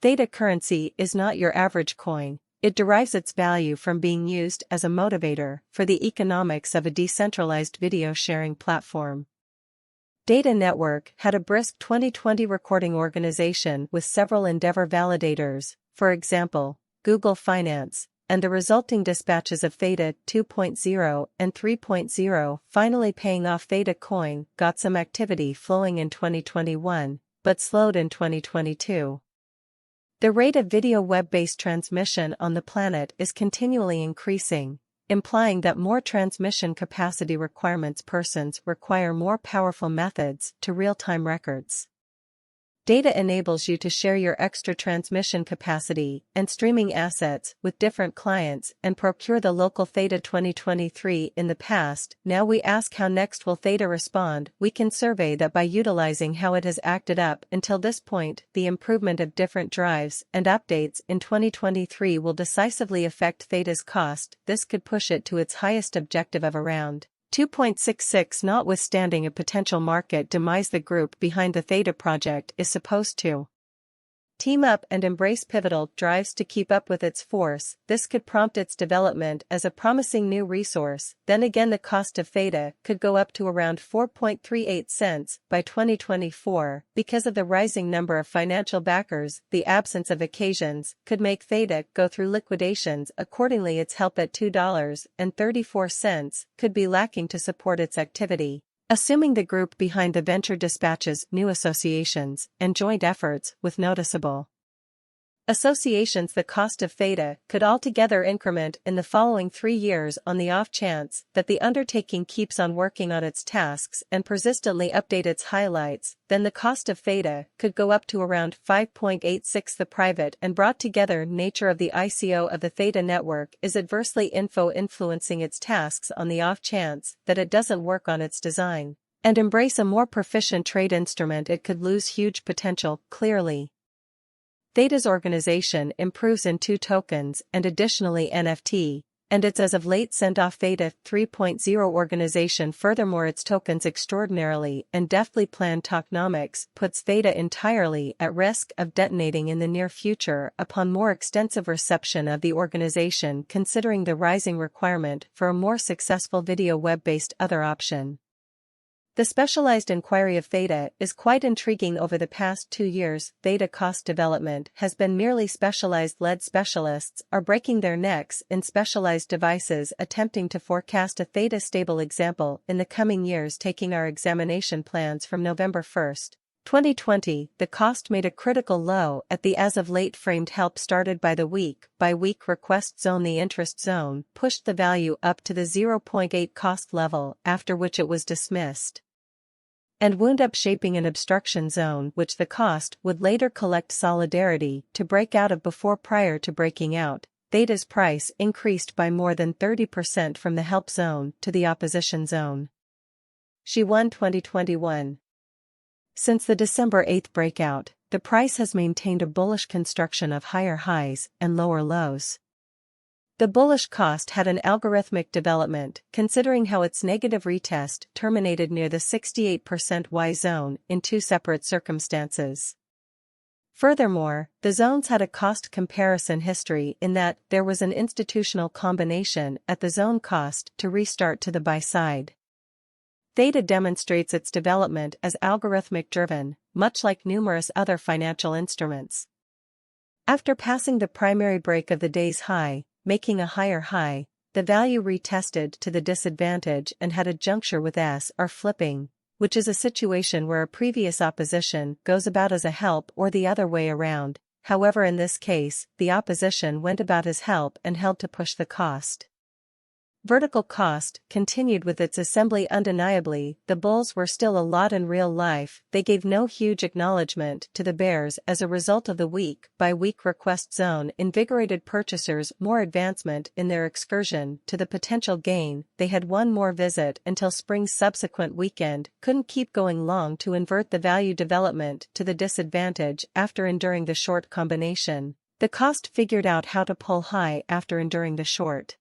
Theta currency is not your average coin. It derives its value from being used as a motivator for the economics of a decentralized video sharing platform. Data Network had a brisk 2020 recording organization with several Endeavor validators, for example, Google Finance, and the resulting dispatches of Theta 2.0 and 3.0 finally paying off. Theta coin got some activity flowing in 2021, but slowed in 2022. The rate of video web-based transmission on the planet is continually increasing, implying that more transmission capacity persons require more powerful methods to real-time records. Data enables you to share your extra transmission capacity and streaming assets with different clients and procure the local Theta 2023 in the past. Now we ask, how next will Theta respond? We can survey that by utilizing how it has acted up until this point. The improvement of different drives and updates in 2023 will decisively affect Theta's cost. This could push it to its highest objective of around 2.66. Notwithstanding a potential market demise, the group behind the Theta project is supposed to team up and embrace pivotal drives to keep up with its force. This could prompt its development as a promising new resource. Then again, the cost of Theta could go up to around 4.38 cents by 2024 because of the rising number of financial backers. The absence of occasions could make Theta go through liquidations. Accordingly, its help at $2.34 could be lacking to support its activity. Assuming the group behind the venture dispatches new associations and joint efforts with noticeable associations, the cost of Theta could altogether increment in the following 3 years. On the off chance that the undertaking keeps on working on its tasks and persistently update its highlights, then the cost of Theta could go up to around 5.86. The private and brought together nature of the ICO of the Theta network is adversely influencing its tasks. On the off chance that it doesn't work on its design and embrace a more proficient trade instrument, it could lose huge potential. Clearly, Theta's organization improves in 2 tokens and additionally NFT, and its as of late sent off Theta 3.0 organization. Furthermore, its tokens extraordinarily and deftly planned tokenomics puts Theta entirely at risk of detonating in the near future upon more extensive reception of the organization, considering the rising requirement for a more successful video web-based other option. The specialized inquiry of Theta is quite intriguing. Over the past 2 years, Theta cost development has been merely specialized. Lead specialists are breaking their necks in specialized devices attempting to forecast a Theta stable example in the coming years. Taking our examination plans from November 1, 2020, the cost made a critical low at the as of late framed help started by the week-by-week request zone. The interest zone pushed the value up to the 0.8 cost level, after which it was dismissed and wound up shaping an obstruction zone which the cost would later collect solidarity to break out of. Before prior to breaking out, Theta's price increased by more than 30% from the help zone to the opposition zone. She won 2021. Since the December 8 breakout, the price has maintained a bullish construction of higher highs and lower lows. The bullish cost had an algorithmic development, considering how its negative retest terminated near the 68% Y zone in 2 separate circumstances. Furthermore, the zones had a cost comparison history in that there was an institutional combination at the zone cost to restart to the buy side. Theta demonstrates its development as algorithmic driven, much like numerous other financial instruments. After passing the primary break of the day's high, making a higher high, the value retested to the disadvantage and had a juncture with S or flipping, which is a situation where a previous opposition goes about as a help or the other way around. However, in this case, the opposition went about as help and held to push the cost. Vertical cost continued with its assembly. Undeniably, the bulls were still a lot in real life. They gave no huge acknowledgement to the bears as a result of the week-by-week request zone invigorated purchasers more advancement in their excursion to the potential gain. They had one more visit until spring's subsequent weekend, couldn't keep going long to invert the value development to the disadvantage after enduring the short combination. The cost figured out how to pull high after enduring the short.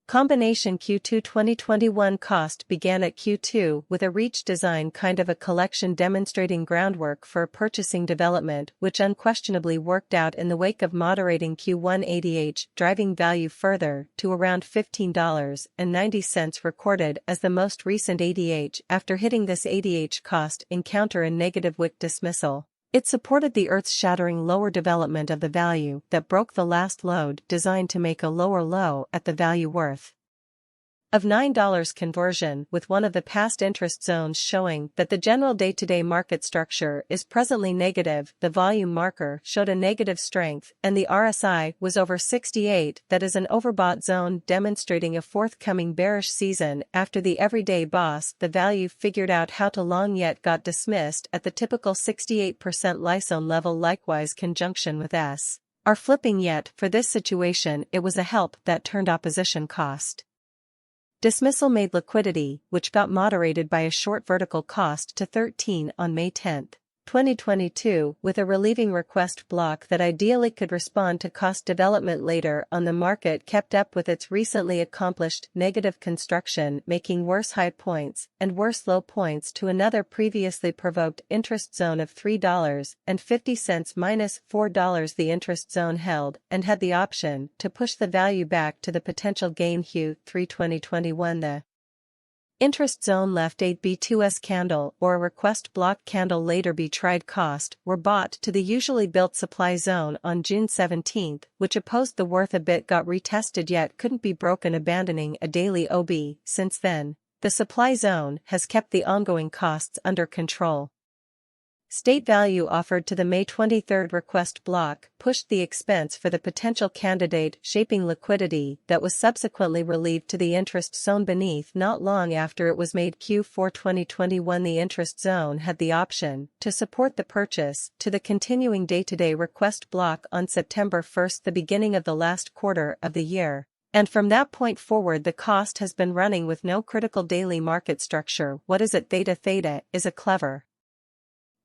Combination Q2 2021 cost began at Q2 with a reach design kind of a collection demonstrating groundwork for purchasing development which unquestionably worked out in the wake of moderating Q1 ADH driving value further to around $15.90 recorded as the most recent ADH after hitting this ADH cost encounter in negative wick dismissal. It supported the earth-shattering lower development of the value that broke the last load designed to make a lower low at the value worth of $9 conversion, with one of the past interest zones showing that the general day-to-day market structure is presently negative. The volume marker showed a negative strength and the RSI was over 68, that is an overbought zone demonstrating a forthcoming bearish season. After the everyday boss the value figured out how to long yet got dismissed at the typical 68% Lysone level. Likewise conjunction with S are flipping yet for this situation it was a help that turned opposition cost. Dismissal made liquidity, which got moderated by a short vertical cost to 13 on May 10, 2022, with a relieving request block that ideally could respond to cost development later on. The market kept up with its recently accomplished negative construction, making worse high points and worse low points to another previously provoked interest zone of $3.50 minus $4. The interest zone held and had the option to push the value back to the potential gain Q3 2021. The interest zone left 8B2S candle or a request block candle later be tried cost were bought to the usually built supply zone on June 17, which opposed the worth a bit got retested yet couldn't be broken, abandoning a daily OB. Since then, the supply zone has kept the ongoing costs under control. State value offered to the May 23 request block pushed the expense for the potential candidate, shaping liquidity that was subsequently relieved to the interest zone beneath not long after it was made. Q4 2021 the interest zone had the option to support the purchase to the continuing day-to-day request block on September 1, the beginning of the last quarter of the year. And from that point forward the cost has been running with no critical daily market structure. What is it? Theta? Theta is a clever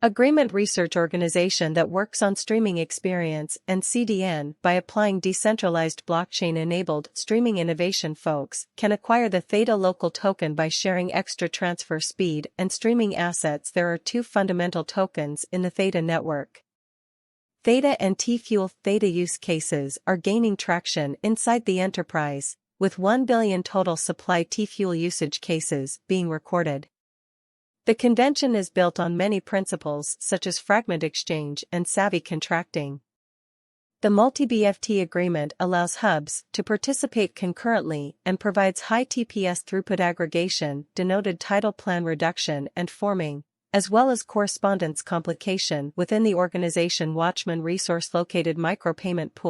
agreement research organization that works on streaming experience and CDN by applying decentralized blockchain-enabled streaming innovation. Folks can acquire the Theta local token by sharing extra transfer speed and streaming assets. There are two fundamental tokens in the Theta network, Theta and T-Fuel. Theta use cases are gaining traction inside the enterprise, with 1 billion total supply T-Fuel usage cases being recorded. The convention is built on many principles such as fragment exchange and savvy contracting. The multi-BFT agreement allows hubs to participate concurrently and provides high TPS throughput aggregation, denoted title plan reduction and forming, as well as correspondence complication within the organization. Watchman resource located micropayment pool.